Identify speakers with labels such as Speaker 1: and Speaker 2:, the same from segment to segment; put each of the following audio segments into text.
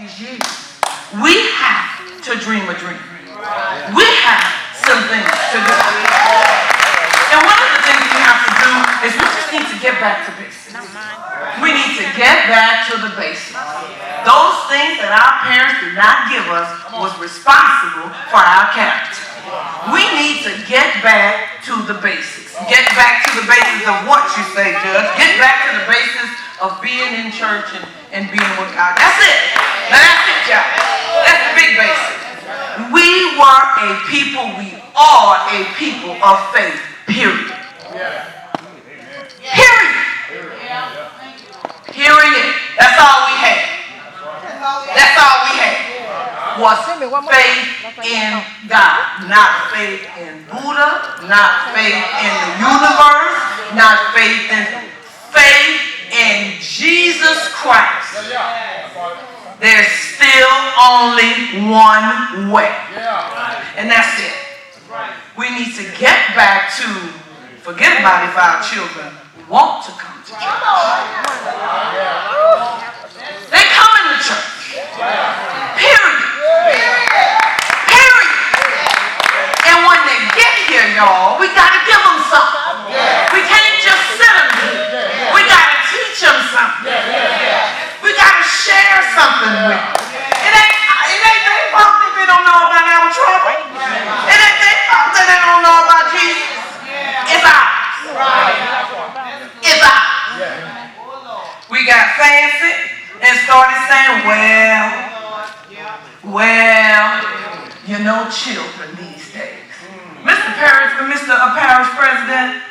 Speaker 1: these years, we have to dream a dream. We have some things to do. And one of the things we have to do is we just need to get back to basics. We need to get back to the basics. Those things that our parents did not give us was responsible for our character. We need to get back to the basics. Get back to the basics of what you say, Judge. Get back to the basics of being in church and being with God. That's it. Now that's it, y'all. That's the big basic. We were a people, we are a people of faith, period. Period. Period. That's all we had. That's all we had. Was faith in God. Not faith in Buddha, not faith in the universe, not faith in Jesus Christ. There's still only one way. And that's it. We need to get back to, forget about if our children want to come to church. They come into church. Period. Period. And when they get here, y'all, we got to give them something. We can't just sit them here. We got to teach them something. We got to share something with them. It ain't their fault if they don't know about our trouble. It ain't their fault that they don't know about Jesus. It's ours. It's ours. We got fancy and started saying, well, you know, children these days. Mr. Parish President,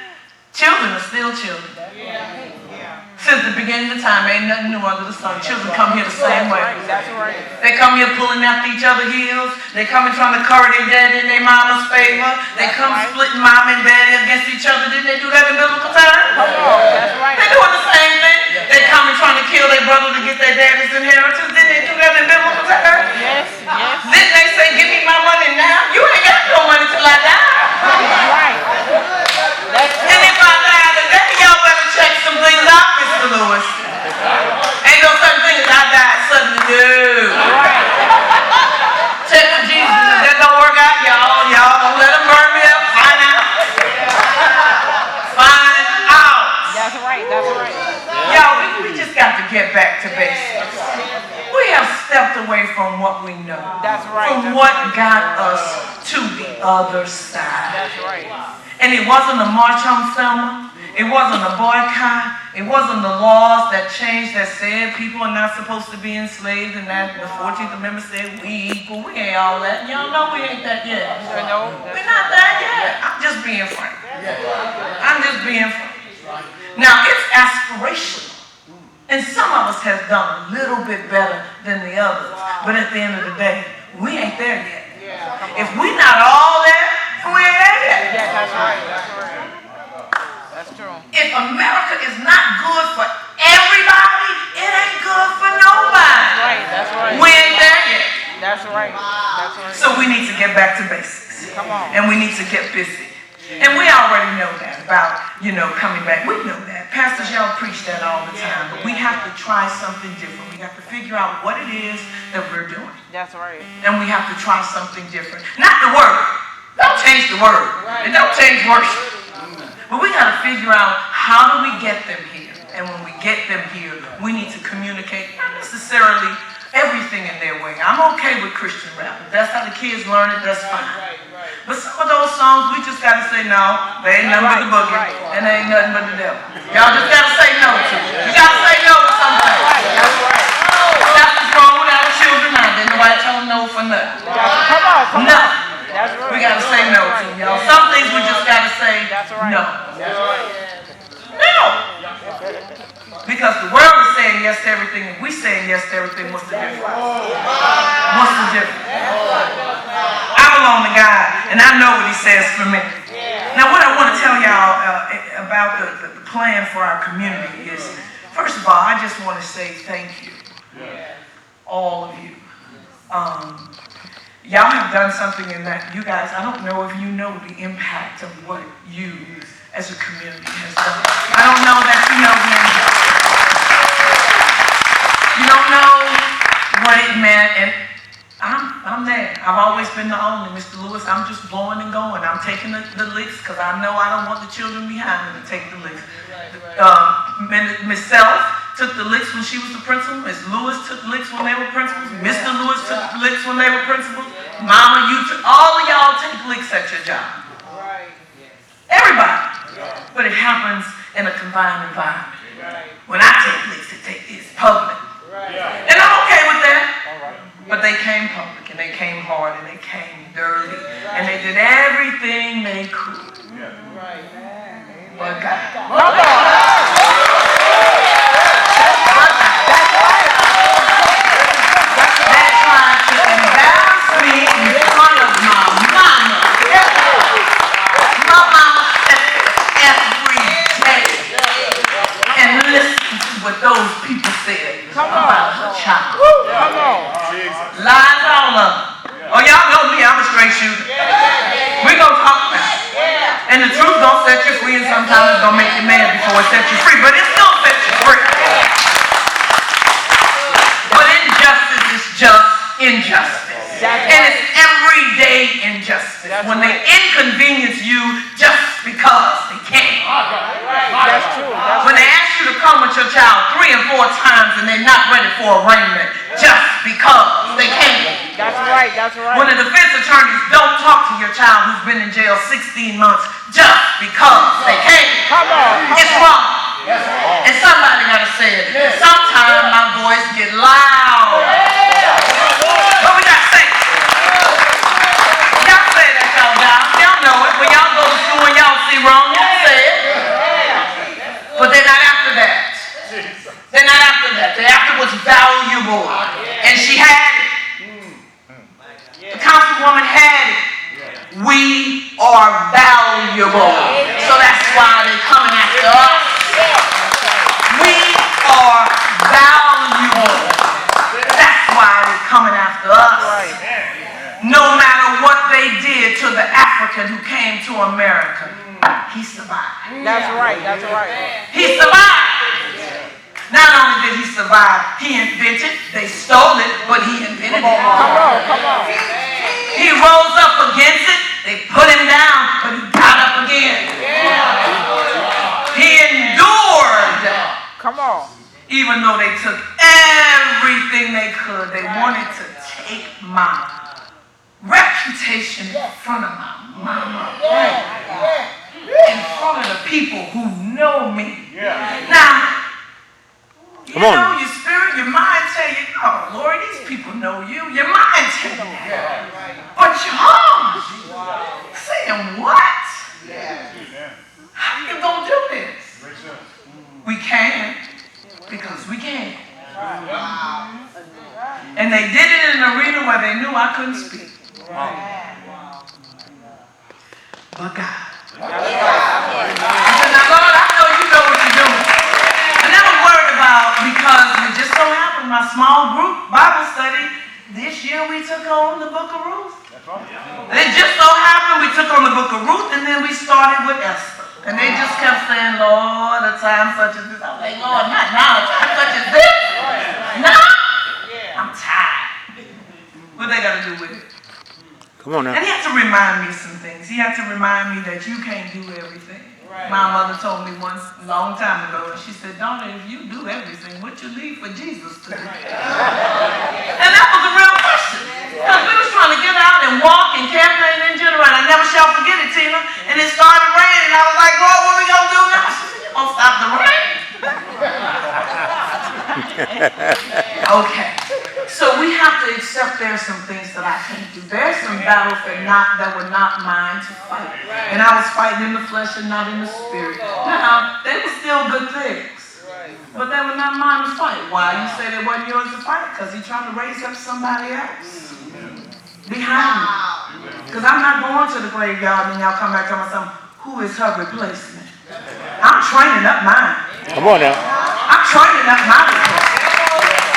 Speaker 1: children are still children. Since the beginning of time, ain't nothing new under the sun. Children come here the same way. They come here pulling after each other's heels. They come and trying to curry their daddy in their mama's favor. They come splitting mom and daddy against each other. Didn't they do that in biblical times? They're doing the same thing. They come and trying to kill their brother to get their daddy's inheritance. Didn't they do that in biblical times? Didn't they say, give me my money now? You ain't got no money till I die. And if I die today, y'all better check some things out, Mr. Lewis. Ain't no certain thing as I died suddenly. No. Check with Jesus. If that don't work out, y'all don't let him burn me up. Find out. Find out.
Speaker 2: That's right.
Speaker 1: Y'all, we just got to get back to basics. We have stepped away from what we know.
Speaker 2: That's right.
Speaker 1: From what got us to the other side.
Speaker 2: That's right.
Speaker 1: And it wasn't a march on Selma. It wasn't a boycott. It wasn't the laws that changed that said people are not supposed to be enslaved and that the 14th Amendment said we equal. We ain't all that. Y'all know we ain't that yet. We're not that yet. I'm just being frank. Now, it's aspirational. And some of us have done a little bit better than the others. But at the end of the day, we ain't there yet. If we're not all there, we ain't there yet.
Speaker 2: That's right. That's true.
Speaker 1: If America is not good for everybody, it ain't good for nobody.
Speaker 2: That's right.
Speaker 1: We ain't there yet.
Speaker 2: That's right.
Speaker 1: So we need to get back to basics.
Speaker 2: Come on.
Speaker 1: And we need to get busy. And we already know that about, coming back. We know that. Pastors, y'all preach that all the time. But we have to try something different. We have to figure out what it is that we're doing.
Speaker 2: That's right.
Speaker 1: And we have to try something different. Not the word. Don't change the word. And don't change worship. But we got to figure out how do we get them here. And when we get them here, we need to communicate not necessarily everything in their way. I'm okay with Christian rap. If that's how the kids learn it, that's fine. But some of those songs, we just got to say no. They ain't nothing but the boogie. And they ain't nothing but the devil. Y'all just got to say no to it. You got to say no to something. That's what's wrong with our children now. Then nobody tell them no for nothing.
Speaker 2: Come on.
Speaker 1: No. We got to say no to y'all. Some things we just got to say no. No. Because the world is saying yes to everything and we saying yes to everything. What's the difference? What's the difference? I belong to God and I know what he says for me. Now what I want to tell y'all about the plan for our community is, first of all, I just want to say thank you. All of you. Y'all have done something in that. You guys, I don't know if you know the impact of what you as a community has done. I don't know that you know the impact. You don't know what it meant and I'm there. I've always been the only, Mr. Lewis. I'm just blowing and going. I'm taking the licks because I know I don't want the children behind me to take the licks. Miss Self took the licks when she was the principal. Miss Lewis took licks when they were principals. Mr. Lewis took licks when they were principals. Mama, you took, all of y'all take licks at your job. Everybody. But it happens in a confined environment. When I take licks, it's public. And I'm okay with that. But they came public, and they came hard, and they came dirty, and they did everything they could. But God. They tried to embarrass me in front of my mama. My mama said every day. And listen to what those people said about her child. Lies, all of them. Oh, y'all know me, I'm a straight shooter. We're going to talk about it. And the truth don't set you free, and sometimes it's going to make you mad before it sets you free, but it's going to set you free. But injustice is just injustice. And it's everyday injustice. When they inconvenience you just because they can.
Speaker 2: That's true.
Speaker 1: When they ask you to come with your child 3 and 4 times and they're not ready for arraignment just because they can.
Speaker 2: That's right.
Speaker 1: When the defense attorneys don't talk to your child who's been in jail 16 months just because they can. It's wrong. And somebody got to say it. Sometimes my voice get loud. But we got to say it. Y'all say that, y'all know it. When y'all go to school and y'all see wrong, y'all say it. But they're not after that. They're not after that. They're after what's valuable. And she had it. The councilwoman had it. We are valuable. So that's why they're coming after us. We are valuable. That's why they're coming after us. No matter what they did to the African who came to America, he survived.
Speaker 2: That's right.
Speaker 1: He survived. Not only did he survive, he invented, they stole it, but he invented it.
Speaker 2: Come on.
Speaker 1: He rose up against it, they put him down, but he got up again. He endured.
Speaker 2: Come on.
Speaker 1: Even though they took everything they could, they wanted to take my reputation in front of my mama. In front of the people who know me. Now, you know, your spirit, your mind tell you, oh, Lord, these people know you. Your mind tell you that. But your heart saying, what? How you going to do this? We can, because we can. And they did it in an arena where they knew I couldn't speak. But God. I said, now, Lord, I know you know what you're doing. I never worried about, because it just so happened, my small group Bible study, this year we took on the book of Ruth. It just so happened we took on the book of Ruth, and then we started with Esther. And they just kept saying, Lord, a time such as this. I was like, Lord, not now, a time such as this. No. I'm tired. What they got to do with it?
Speaker 3: Come on now.
Speaker 1: And he had to remind me some things. He had to remind me that you can't do everything. My mother told me once, a long time ago, and she said, daughter, if you do everything, what you leave for Jesus to do? And that was a real question. Because we was trying to get out and walk and campaign in general. And I never shall forget it, Tina. And it started raining. I was like, Lord, what are we going to do now? She said, you won't stop the rain. Okay. So we have to accept there's some things that I can't do. There's some battles that were not mine to fight. And I was fighting in the flesh and not in the spirit. Now, they were still good things. But they were not mine to fight. Why? You say they wasn't yours to fight? Because he trying to raise up somebody else behind me. Because I'm not going to the graveyard and y'all come back and tell me something. Who is her replacement? I'm training up mine.
Speaker 3: Come on now.
Speaker 1: I'm training up my replacement.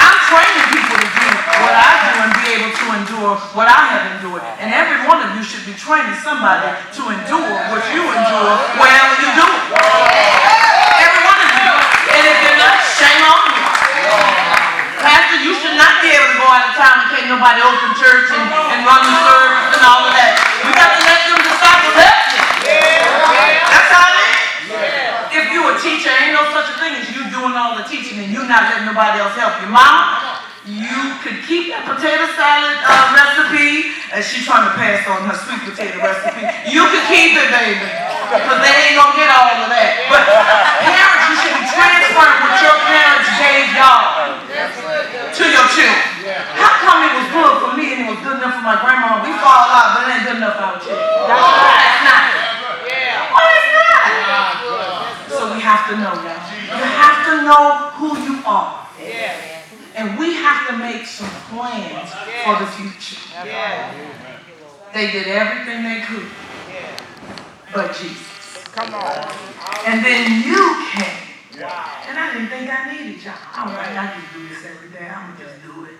Speaker 1: I'm training people to do what I do and be able to endure what I have endured. And every one of you should be training somebody to endure what you endure wherever you do it. Every one of you. And if you're not, shame on you. Pastor, you should not be able to go out of town and nobody open church and run the service and all of that. We got to let them disciples help you. That's how it is. If you a teacher, ain't no such a thing as you doing all the teaching and you not letting nobody else help you. Mama, you could keep that potato salad recipe, and she's trying to pass on her sweet potato recipe. You can keep it, baby, because they ain't gonna get all of that. But parents, you should be transferring what your parents gave y'all to your children. How come it was good for me and it was good enough for my grandma? We fall out, but it ain't good enough for our children. That's not. Well, it's not. So we have to know, y'all. You have to know who you are. And we have to make some plans for the future. They did everything they could, but Jesus.
Speaker 2: Come on.
Speaker 1: And then you came. And I didn't think I needed y'all. I was like, I can do this every day. I'm going to just do it.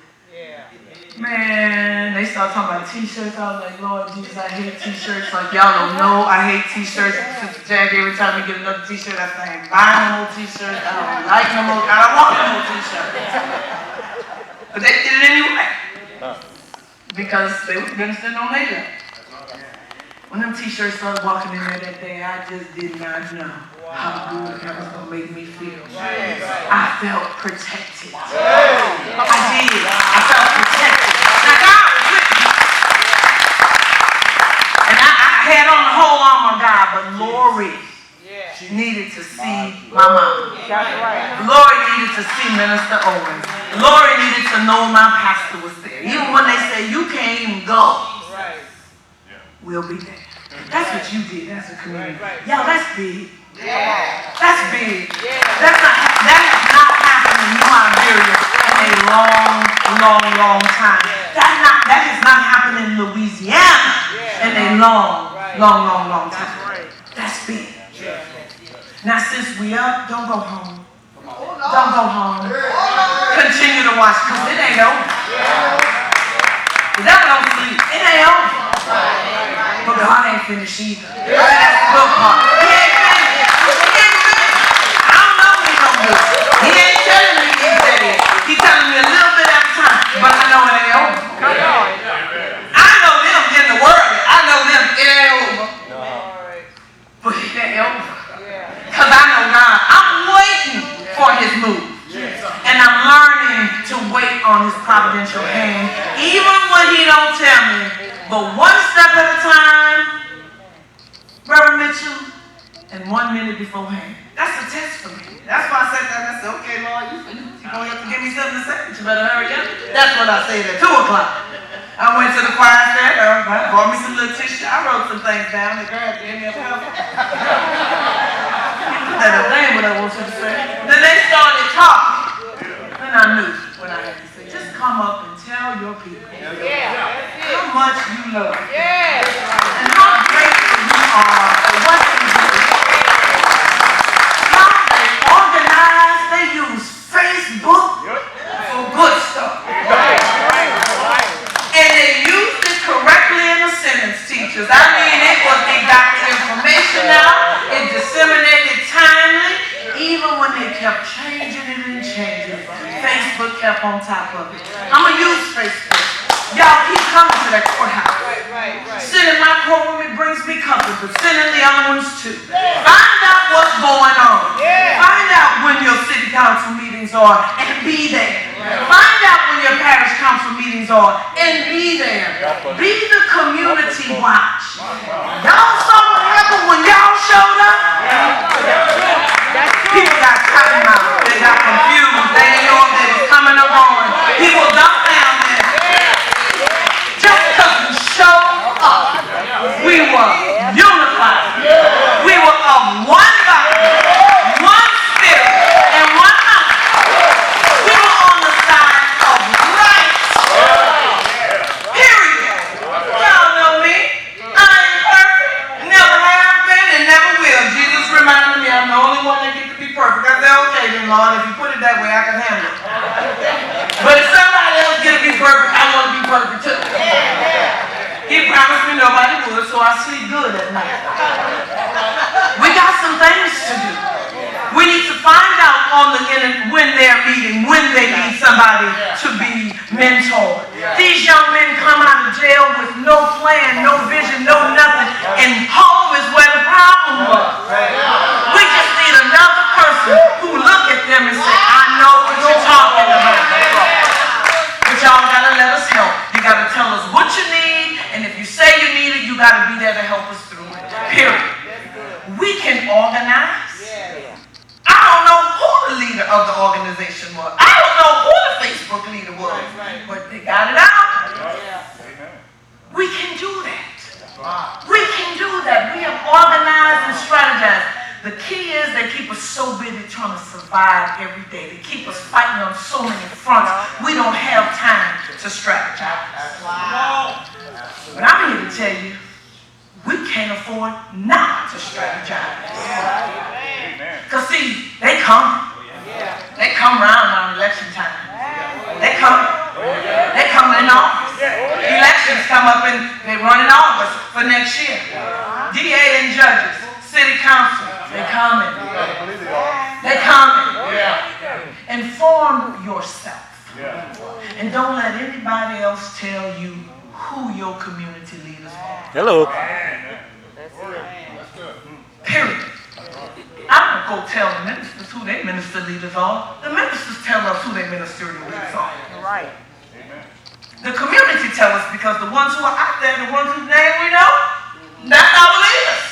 Speaker 1: Man, they started talking about t-shirts. I was like, Lord Jesus, I hate t-shirts. Like, y'all don't know I hate t-shirts. Sister Jack, every time we get another t-shirt, I say, I ain't buying no more t-shirts. I don't like no more. I don't want no more t-shirts. But they did it anyway. Because they were ministering on their level. When them t-shirts started walking in there that day, I just did not know how good that was going to make me feel. I felt protected. I did. I felt protected. Now God was with me. And I had on the whole armor of God, but Lori needed to see my mom. Lori needed to see Minister Owens. Lori needed to know my pastor was there. Even when they say you can't even go, we'll be there. That's what you did as a community. Y'all, that's big. That's big. That has not happened in New Iberia in a long time. That has not happened in Louisiana in a long time. That's big. Now since we up, don't go home. Don't go home. Continue to watch, because it ain't over. The devil don't sleep. It ain't over. But God ain't finished either. That's the good part. He ain't finished. I don't know what he's going to do. He ain't telling me these days. He's telling me a little bit at a time. But I know it ain't over. I know them in the world. I know them it ain't over. But it ain't over. Because I know God. I'm waiting for his move. And I'm learning to wait on his providential hand. Even when he don't tell me. But one step at a time, Brother Mitchell, and 1 minute beforehand. That's a test for me. That's why I said that. I said, okay, Lord, you're going to have to give me something to say, but you better hurry up. That's what I said at 2 o'clock. I went to the choir stand, I bought me some little tissue. I wrote some things down. The girl had to give me a pencil. That's the name what I want you to say. Then they started talking. Then I knew what I had to say. Just come up and tell your people how much you love and how grateful you are for what they do. How they organize, they use Facebook for good stuff. And they used it correctly in the sentence, teachers. I mean, it was, they got the information out, it disseminated timely, even when they kept changing it and changing it. Facebook kept on top of it. I'm going to use Facebook. Y'all keep coming to that courthouse. Sit in my courtroom, it brings me comfort, but sit in the other ones too. Find out what's going on. Find out when your city council meetings are and be there. Find out when your parish council meetings are and be there. Be the community watch. Y'all saw what happened when y'all showed up? People got time out. They got confused. They didn't know if they was coming or going. People dumped down there. Just because we showed up, we were unified. We were of one body, one spirit, and one mind. We were on the side of right. Period. Y'all know me. I ain't perfect. Never have been and never will. Jesus reminded me I'm the only one that gets to be perfect. I said, okay then, Lord, if you put it that way, I can handle it. But if somebody else get to be perfect, I want to be perfect too. He promised me nobody would, so I sleep good at night. We got some things to do. We need to find out on the internet when they're meeting, when they need somebody to be mentored. These young men come out of jail with no plan, no vision, no nothing, and home is where the problem was. We just need another person who look at them and say, I know what you're talking about. But y'all gotta let us help. You gotta tell us what you need, and if you say you need it, you gotta be there to help us through it. Period. We can organize. I don't know who the leader of the organization was. I don't know who the Facebook leader was, but they got it out. We can do that. We can do that. We have organized and strategized. The key is they keep us so busy trying to survive every day. They keep us fighting on so many fronts. We don't have time to strategize. But I'm here to tell you, we can't afford not to strategize. Because see, they come. They come around election time. They come. They come in August. Elections come up and they run in August for next year. DA and judges, city council, they coming. They coming. Inform yourself. And don't let anybody else tell you who your community leaders are.
Speaker 3: Hello.
Speaker 1: Period. I'm going to go tell the ministers who their minister leaders are. The ministers tell us who their ministerial leaders are.
Speaker 2: Right.
Speaker 1: The community tell us because the ones who are out there, the ones whose name we know, that's our leaders.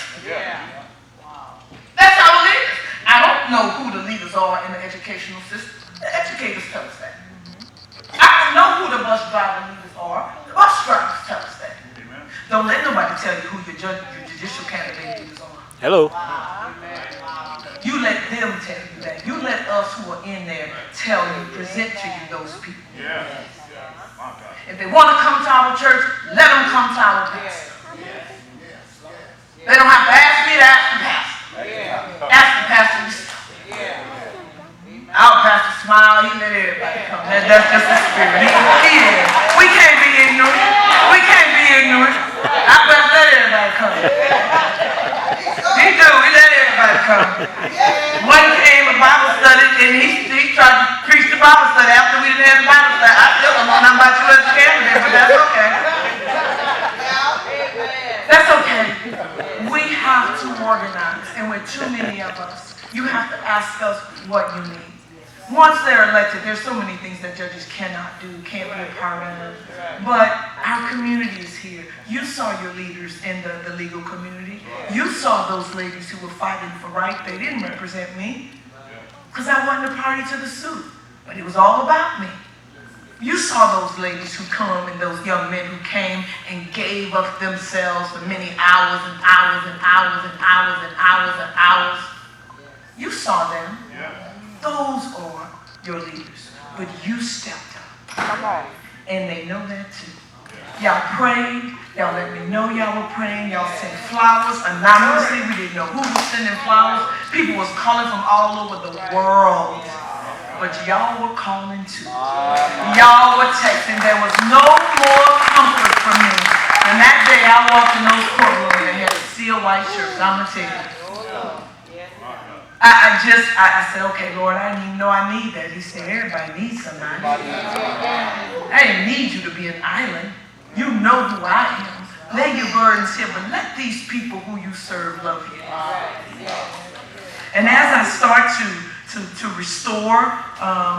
Speaker 1: That's our leaders. I don't know who the leaders are in the educational system. The educators tell us that. I don't know who the bus driver leaders are. The bus drivers tell us that. Don't let nobody tell you who your judicial candidate leaders are.
Speaker 3: Hello.
Speaker 1: You let them tell you that. You let us who are in there tell you, present to you those people. If they want to come to our church, let them come to our pastor. They don't have to ask me to ask the pastor. Ask the pastor yourself. Our pastor smile, he let everybody come. That's just the spirit. He is. We can't be ignorant. We can't be ignorant. I better let everybody come. He do. We let everybody come. One came a Bible study and he tried to preach the Bible study after we didn't have the Bible study. I still don't know nothing about you as a candidate, but that's okay. That's okay. We have to organize, and with too many of us, you have to ask us what you need. Once they're elected, there's so many things that judges cannot do, can't be a part of. But our community is here. You saw your leaders in the legal community. You saw those ladies who were fighting for right. They didn't represent me because I wasn't a party to the suit. But it was all about me. You saw those ladies who come and those young men who came and gave up themselves for many hours and hours and hours and hours and hours and hours. You saw them. Those are your leaders. But you stepped up.
Speaker 2: Come on.
Speaker 1: And they know that too. Y'all prayed. Y'all let me know y'all were praying. Y'all sent flowers anonymously. We didn't know who was sending flowers. People was calling from all over the world. But y'all were calling too. Y'all were texting. There was no more comfort for me. And that day I walked in those courtrooms and had a seal white shirt. I'm going to tell you. I said, okay, Lord, I didn't even know I need that. He said, everybody needs somebody. I didn't need you to be an island. You know who I am. Lay your burdens here, but let these people who you serve love you. And as I start to restore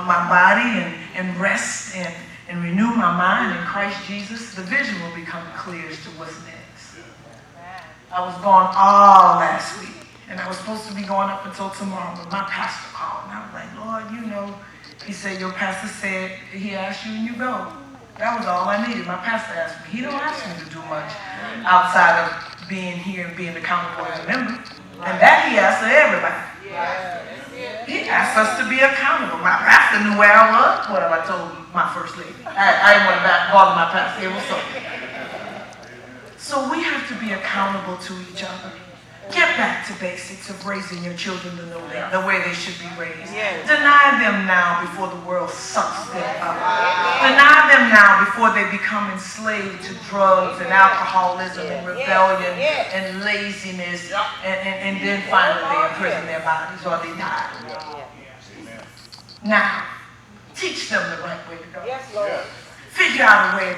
Speaker 1: my body and rest and renew my mind in Christ Jesus, the vision will become clear as to what's next. I was gone all last week. And I was supposed to be going up until tomorrow, but my pastor called. And I was like, Lord, you know, he said, your pastor said, he asked you and you go. That was all I needed. My pastor asked me. He don't ask me to do much outside of being here and being accountable as a member. And that he asked of everybody. He asked us to be accountable. My pastor knew where I was. What have I told my first lady? I didn't want to bother my pastor. It was something. So we have to be accountable to each other. Get back to basics of raising your children to know the way they should be raised. Deny them now before the world sucks them up. Deny them now before they become enslaved to drugs and alcoholism and rebellion and laziness and then finally they imprison their bodies or they die. Now, teach them the right way to go. figure out a way